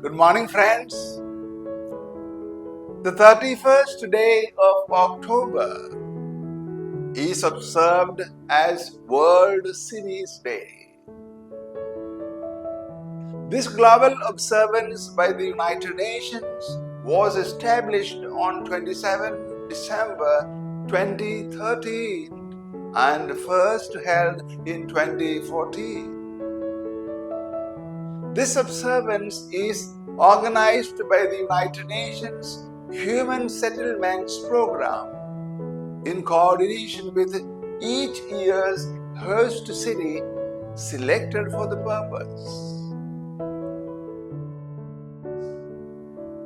Good morning, friends. The 31st day of October is observed as World Cities Day. This global observance by the United Nations was established on 27 December 2013 and first held in 2014. This observance is organized by the United Nations Human Settlements Program in coordination with each year's host city selected for the purpose.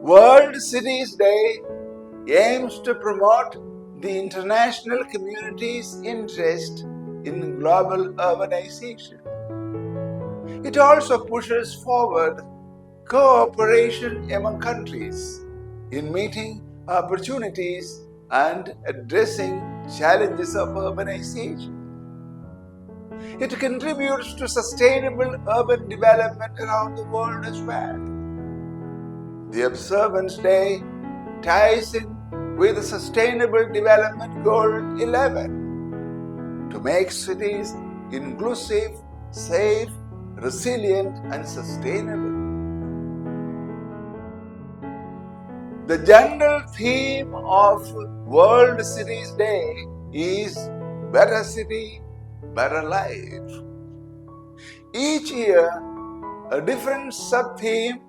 World Cities Day aims to promote the international community's interest in global urbanization. It also pushes forward cooperation among countries in meeting opportunities and addressing challenges of urbanization. It contributes to sustainable urban development around the world as well. The Observance Day ties in with the Sustainable Development Goal 11 to make cities inclusive, safe, resilient, and sustainable. The general theme of World Cities Day is Better City, Better Life. Each year, a different sub-theme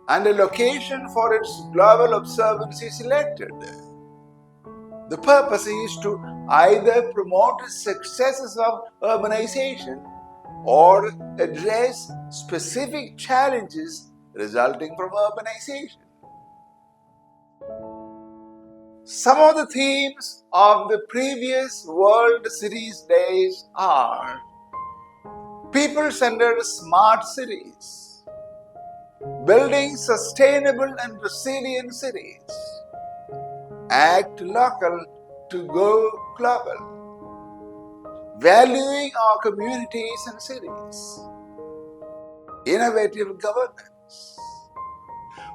and a location for its global observance is selected. The purpose is to either promote successes of urbanization or address specific challenges resulting from urbanization. Some of the themes of the previous World Cities Days are people-centered smart cities, building sustainable and resilient cities, act local to go global, valuing our communities and cities, innovative governance,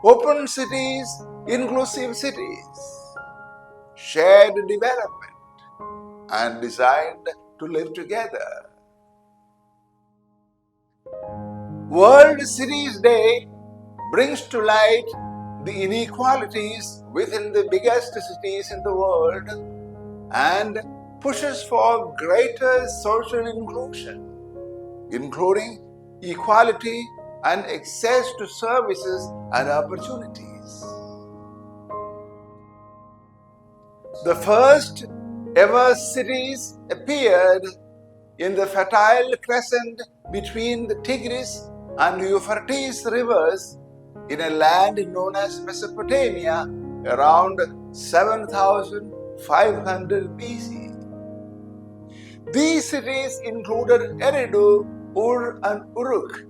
open cities, inclusive cities, shared development, and designed to live together. World Cities Day brings to light the inequalities within the biggest cities in the world and pushes for greater social inclusion, including equality and access to services and opportunities. The first ever cities appeared in the Fertile Crescent between the Tigris and Euphrates rivers in a land known as Mesopotamia around 7500 BC. These cities included Eridu, Ur, and Uruk.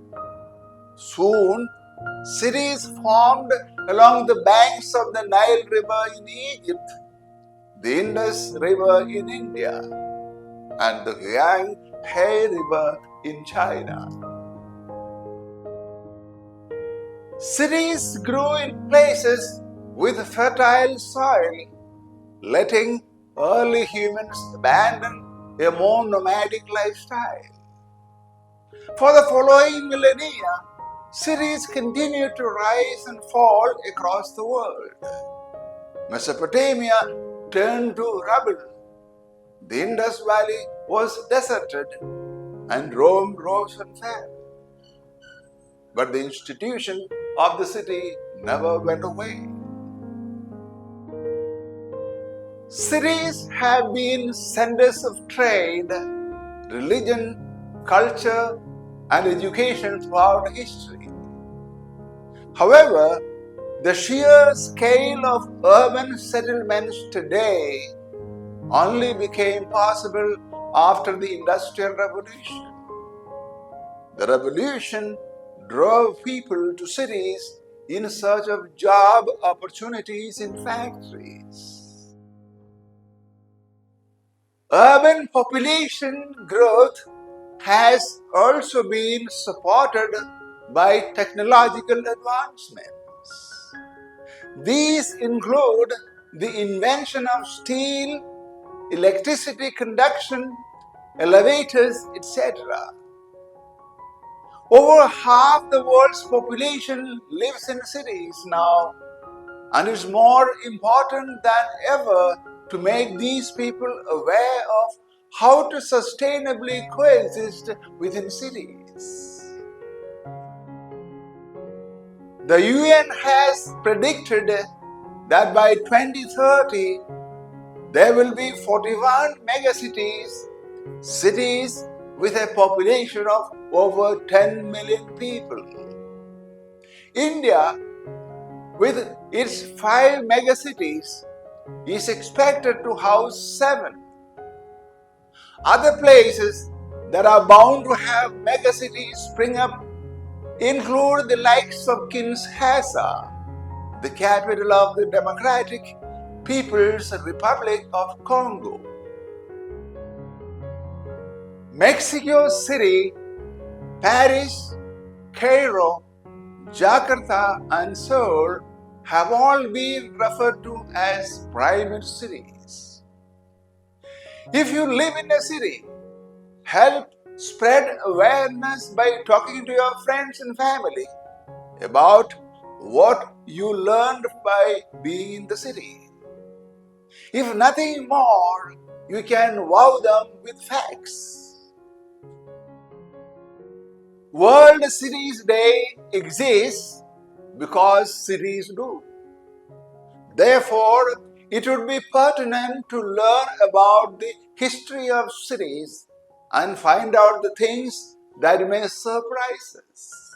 Soon, cities formed along the banks of the Nile River in Egypt, the Indus River in India, and the Yangtze River in China. Cities grew in places with fertile soil, letting early humans abandon a more nomadic lifestyle. For the following millennia, cities continued to rise and fall across the world. Mesopotamia turned to rubble. The Indus Valley was deserted, and Rome rose and fell. But the institution of the city never went away. Cities have been centers of trade, religion, culture, and education throughout history. However, the sheer scale of urban settlements today only became possible after the Industrial Revolution. The revolution drove people to cities in search of job opportunities in factories. Urban population growth has also been supported by technological advancements. These include the invention of steel, electricity conduction, elevators, etc. Over half the world's population lives in cities now, and it's more important than ever to make these people aware of how to sustainably coexist within cities. The UN has predicted that by 2030 there will be 41 megacities, cities with a population of over 10 million people. India, with its 5 megacities, is expected to house 7. Other places that are bound to have megacities spring up include the likes of Kinshasa, the capital of the Democratic People's Republic of Congo. Mexico City, Paris, Cairo, Jakarta, and Seoul have all been referred to as private cities. If you live in a city, help spread awareness by talking to your friends and family about what you learned by being in the city. If nothing more, you can wow them with facts. World Cities Day exists because cities do. Therefore, it would be pertinent to learn about the history of cities and find out the things that may surprise us.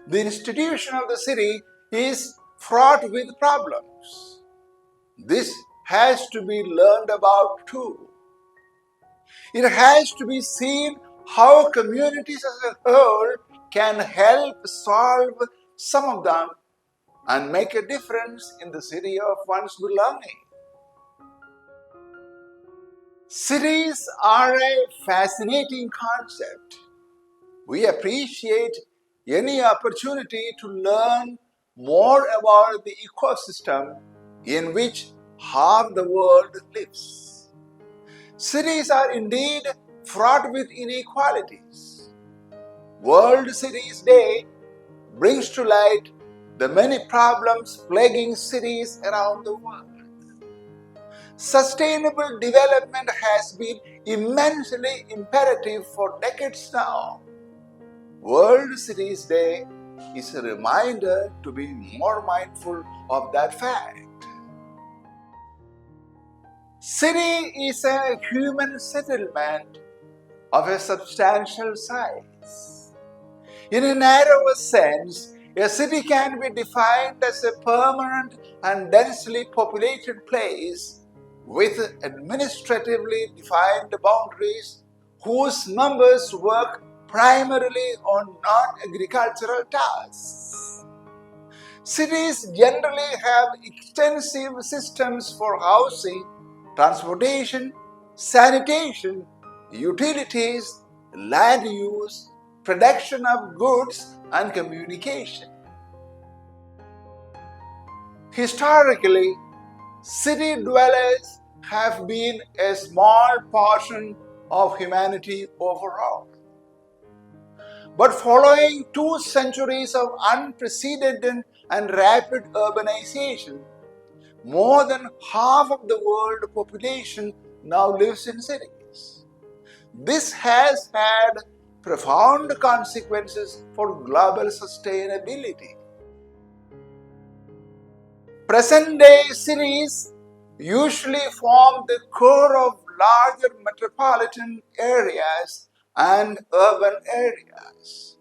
The institution of the city is fraught with problems. This has to be learned about too. It has to be seen how communities as a whole can help solve some of them and make a difference in the city of one's belonging. Cities are a fascinating concept. We appreciate any opportunity to learn more about the ecosystem in which half the world lives. Cities are indeed fraught with inequalities. World Cities Day brings to light the many problems plaguing cities around the world. Sustainable development has been immensely imperative for decades now. World Cities Day is a reminder to be more mindful of that fact. City is a human settlement of a substantial size. In a narrower sense, a city can be defined as a permanent and densely populated place with administratively defined boundaries whose members work primarily on non-agricultural tasks. Cities generally have extensive systems for housing, transportation, sanitation, utilities, land use, production of goods, and communication. Historically, city dwellers have been a small portion of humanity overall. But following 2 centuries of unprecedented and rapid urbanization, more than half of the world population now lives in cities. This has had profound consequences for global sustainability. Present-day cities usually form the core of larger metropolitan areas and urban areas.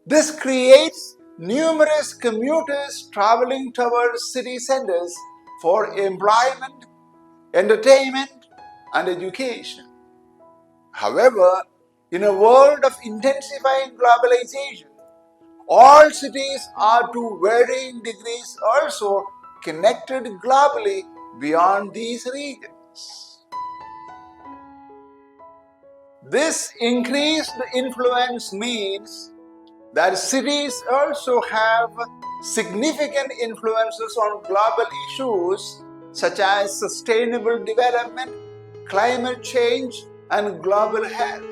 This creates numerous commuters traveling towards city centers for employment, entertainment, and education. However, in a world of intensifying globalization, all cities are to varying degrees also connected globally beyond these regions. This increased influence means that cities also have significant influences on global issues such as sustainable development, climate change, and global health.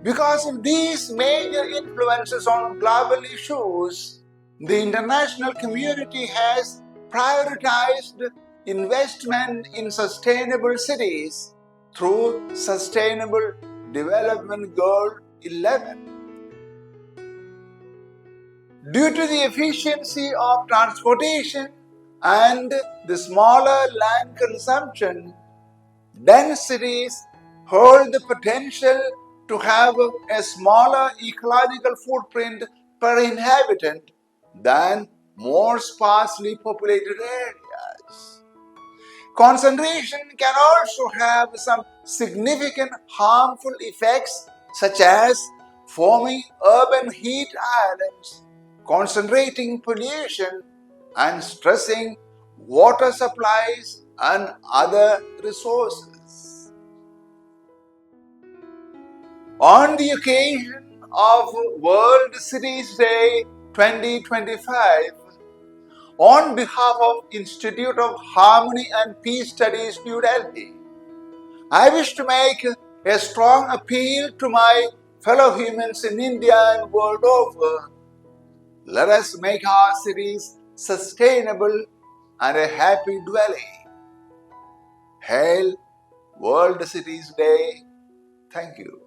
Because of these major influences on global issues, the international community has prioritized investment in sustainable cities through Sustainable Development Goal 11. Due to the efficiency of transportation and the smaller land consumption, dense cities hold the potential to have a smaller ecological footprint per inhabitant than more sparsely populated areas. Concentration can also have some significant harmful effects such as forming urban heat islands, concentrating pollution, and stressing water supplies and other resources. On the occasion of World Cities Day 2025, on behalf of Institute of Harmony and Peace Studies, New Delhi, I wish to make a strong appeal to my fellow humans in India and world over. Let us make our cities sustainable and a happy dwelling. Hail World Cities Day. Thank you.